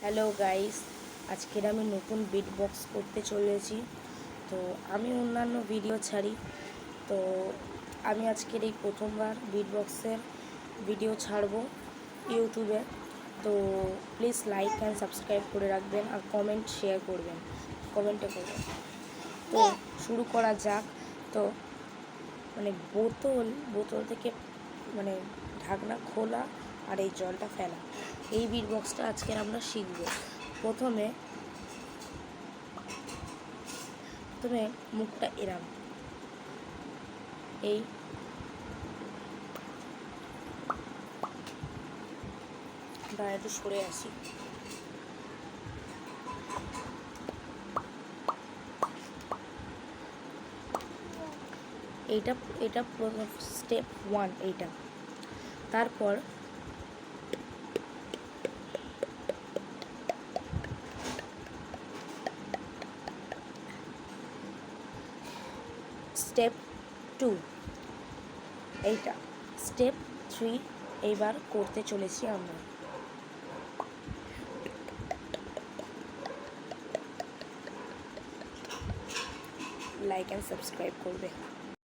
Hello guys, আজকের আমি নতুন বিট বক্স করতে চলেছি। তো আমি অন্যান্য ভিডিও ছাড়ি, তো আমি আজকের এই প্রথমবার বিট বক্সের ভিডিও ছাড়বো ইউটিউবে। তো প্লিজ লাইক অ্যান্ড সাবস্ক্রাইব করে রাখবেন আর কমেন্ট শেয়ার করবেন, কমেন্টে করবেন। তো শুরু করা যাক। তো বোতল থেকে ঢাকনা খোলা আর এই জলটা ফেলা, এই বিট বক্সটা আজকের আমরা শিখব। প্রথমে মুখটা এরাম, এই একটু সরে আসি। এটা স্টেপ 1 এইটা। তারপর স্টেপ 2 এইটা। স্টেপ 3 এইবার করতে চলেছি আমরা। লাইক অ্যান্ড সাবস্ক্রাইব করবে।